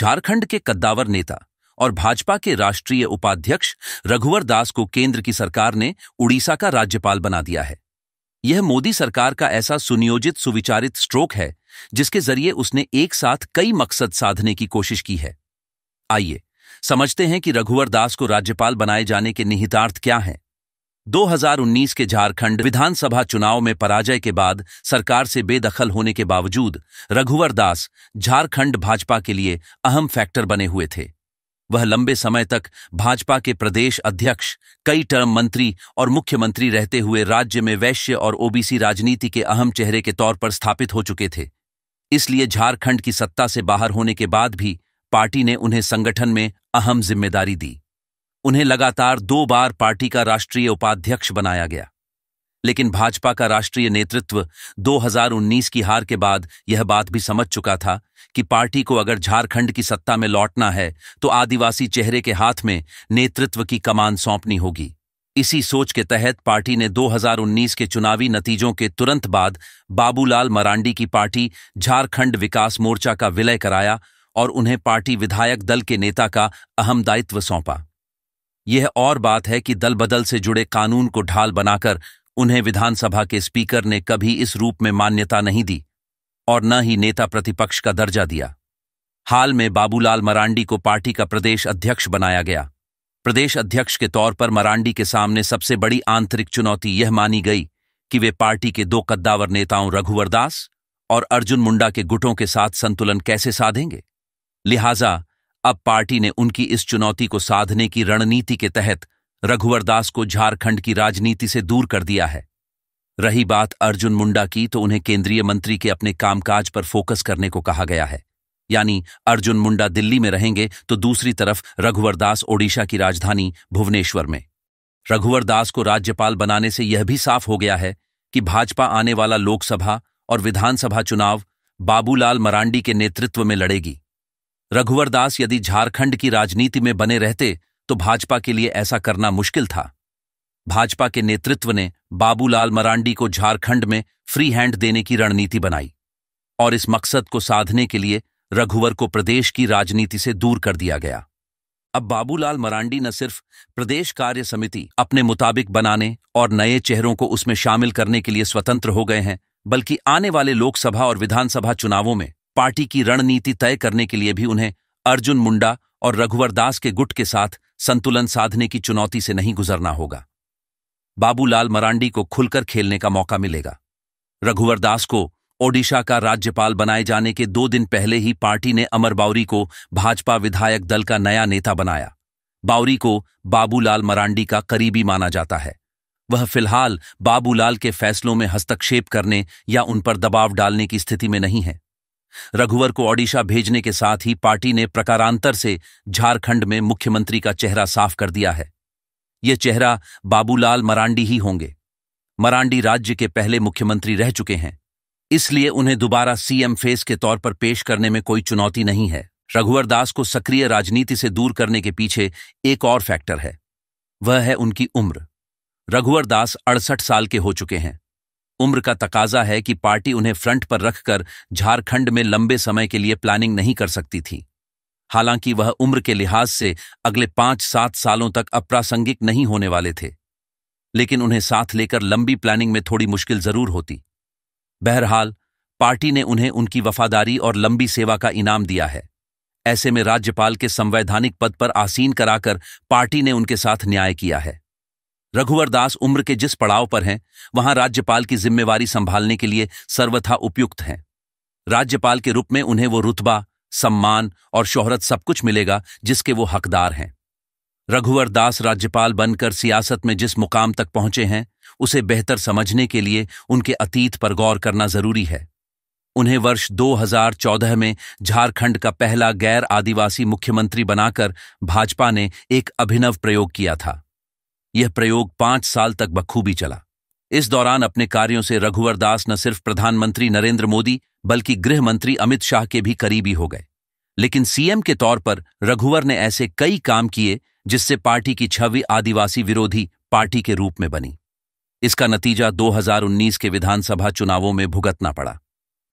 झारखंड के कद्दावर नेता और भाजपा के राष्ट्रीय उपाध्यक्ष रघुवर दास को केंद्र की सरकार ने उड़ीसा का राज्यपाल बना दिया है। यह मोदी सरकार का ऐसा सुनियोजित सुविचारित स्ट्रोक है जिसके जरिए उसने एक साथ कई मकसद साधने की कोशिश की है। आइए समझते हैं कि रघुवर दास को राज्यपाल बनाए जाने के निहितार्थ क्या हैं। 2019 के झारखंड विधानसभा चुनाव में पराजय के बाद सरकार से बेदखल होने के बावजूद रघुवर दास झारखंड भाजपा के लिए अहम फैक्टर बने हुए थे। वह लंबे समय तक भाजपा के प्रदेश अध्यक्ष, कई टर्म मंत्री और मुख्यमंत्री रहते हुए राज्य में वैश्य और ओबीसी राजनीति के अहम चेहरे के तौर पर स्थापित हो चुके थे। इसलिए झारखंड की सत्ता से बाहर होने के बाद भी पार्टी ने उन्हें संगठन में अहम जिम्मेदारी दी। उन्हें लगातार 2 बार पार्टी का राष्ट्रीय उपाध्यक्ष बनाया गया। लेकिन भाजपा का राष्ट्रीय नेतृत्व 2019 की हार के बाद यह बात भी समझ चुका था कि पार्टी को अगर झारखंड की सत्ता में लौटना है तो आदिवासी चेहरे के हाथ में नेतृत्व की कमान सौंपनी होगी। इसी सोच के तहत पार्टी ने 2019 के चुनावी नतीजों के तुरंत बाद बाबूलाल मरांडी की पार्टी झारखंड विकास मोर्चा का विलय कराया और उन्हें पार्टी विधायक दल के नेता का अहम दायित्व सौंपा। यह और बात है कि दल बदल से जुड़े कानून को ढाल बनाकर उन्हें विधानसभा के स्पीकर ने कभी इस रूप में मान्यता नहीं दी और न ही नेता प्रतिपक्ष का दर्जा दिया। हाल में बाबूलाल मरांडी को पार्टी का प्रदेश अध्यक्ष बनाया गया। प्रदेश अध्यक्ष के तौर पर मरांडी के सामने सबसे बड़ी आंतरिक चुनौती यह मानी गई कि वे पार्टी के 2 कद्दावर नेताओं रघुवर दास और अर्जुन मुंडा के गुटों के साथ संतुलन कैसे साधेंगे। लिहाजा अब पार्टी ने उनकी इस चुनौती को साधने की रणनीति के तहत रघुवर दास को झारखंड की राजनीति से दूर कर दिया है। रही बात अर्जुन मुंडा की, तो उन्हें केंद्रीय मंत्री के अपने कामकाज पर फोकस करने को कहा गया है। यानी अर्जुन मुंडा दिल्ली में रहेंगे तो दूसरी तरफ रघुवर दास ओडिशा की राजधानी भुवनेश्वर में। रघुवर दास को राज्यपाल बनाने से यह भी साफ हो गया है कि भाजपा आने वाला लोकसभा और विधानसभा चुनाव बाबूलाल मरांडी के नेतृत्व में लड़ेगी। रघुवर दास यदि झारखंड की राजनीति में बने रहते तो भाजपा के लिए ऐसा करना मुश्किल था। भाजपा के नेतृत्व ने बाबूलाल मरांडी को झारखंड में फ्री हैंड देने की रणनीति बनाई और इस मकसद को साधने के लिए रघुवर को प्रदेश की राजनीति से दूर कर दिया गया। अब बाबूलाल मरांडी न सिर्फ प्रदेश कार्य समिति अपने मुताबिक बनाने और नए चेहरों को उसमें शामिल करने के लिए स्वतंत्र हो गए हैं, बल्कि आने वाले लोकसभा और विधानसभा चुनावों में पार्टी की रणनीति तय करने के लिए भी उन्हें अर्जुन मुंडा और रघुवर दास के गुट के साथ संतुलन साधने की चुनौती से नहीं गुजरना होगा। बाबूलाल मरांडी को खुलकर खेलने का मौका मिलेगा। रघुवर दास को ओडिशा का राज्यपाल बनाए जाने के 2 दिन पहले ही पार्टी ने अमर बावरी को भाजपा विधायक दल का नया नेता बनाया। बावरी को बाबूलाल मरांडी का करीबी माना जाता है। वह फिलहाल बाबूलाल के फैसलों में हस्तक्षेप करने या उन पर दबाव डालने की स्थिति में नहीं है। रघुवर को ओडिशा भेजने के साथ ही पार्टी ने प्रकारांतर से झारखंड में मुख्यमंत्री का चेहरा साफ कर दिया है। यह चेहरा बाबूलाल मरांडी ही होंगे। मरांडी राज्य के पहले मुख्यमंत्री रह चुके हैं, इसलिए उन्हें दोबारा सीएम फेस के तौर पर पेश करने में कोई चुनौती नहीं है। रघुवर दास को सक्रिय राजनीति से दूर करने के पीछे एक और फैक्टर है, वह है उनकी उम्र। रघुवर दास 68 साल के हो चुके हैं। उम्र का तकाजा है कि पार्टी उन्हें फ्रंट पर रखकर झारखंड में लंबे समय के लिए प्लानिंग नहीं कर सकती थी। हालांकि वह उम्र के लिहाज से अगले 5-7 सालों तक अप्रासंगिक नहीं होने वाले थे, लेकिन उन्हें साथ लेकर लंबी प्लानिंग में थोड़ी मुश्किल जरूर होती। बहरहाल पार्टी ने उन्हें उनकी वफादारी और लंबी सेवा का इनाम दिया है। ऐसे में राज्यपाल के संवैधानिक पद पर आसीन कराकर पार्टी ने उनके साथ न्याय किया है। रघुवर दास उम्र के जिस पड़ाव पर हैं, वहां राज्यपाल की जिम्मेवारी संभालने के लिए सर्वथा उपयुक्त हैं। राज्यपाल के रूप में उन्हें वो रुतबा, सम्मान और शोहरत सब कुछ मिलेगा जिसके वो हकदार हैं। रघुवर दास राज्यपाल बनकर सियासत में जिस मुकाम तक पहुंचे हैं, उसे बेहतर समझने के लिए उनके अतीत पर गौर करना जरूरी है। उन्हें वर्ष 2014 में झारखंड का पहला गैर आदिवासी मुख्यमंत्री बनाकर भाजपा ने एक अभिनव प्रयोग किया था। यह प्रयोग 5 साल तक बखूबी चला। इस दौरान अपने कार्यों से रघुवर दास न सिर्फ प्रधानमंत्री नरेंद्र मोदी बल्कि गृह मंत्री अमित शाह के भी करीबी हो गए। लेकिन सीएम के तौर पर रघुवर ने ऐसे कई काम किए जिससे पार्टी की छवि आदिवासी विरोधी पार्टी के रूप में बनी। इसका नतीजा 2019 के विधानसभा चुनावों में भुगतना पड़ा।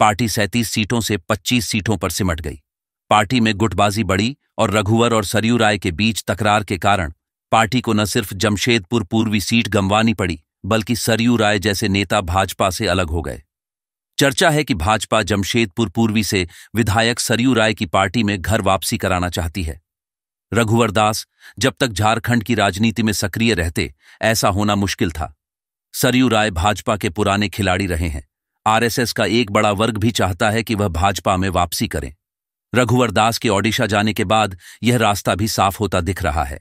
पार्टी 37 सीटों से 25 सीटों पर सिमट गई। पार्टी में गुटबाजी बढ़ी और रघुवर और सरयू राय के बीच तकरार के कारण पार्टी को न सिर्फ जमशेदपुर पूर्वी सीट गंवानी पड़ी, बल्कि सरयू राय जैसे नेता भाजपा से अलग हो गए। चर्चा है कि भाजपा जमशेदपुर पूर्वी से विधायक सरयू राय की पार्टी में घर वापसी कराना चाहती है। रघुवर दास जब तक झारखंड की राजनीति में सक्रिय रहते, ऐसा होना मुश्किल था। सरयू राय भाजपा के पुराने खिलाड़ी रहे हैं। आरएसएस का एक बड़ा वर्ग भी चाहता है कि वह भाजपा में वापसी करें। रघुवर दास के ओडिशा जाने के बाद यह रास्ता भी साफ होता दिख रहा है।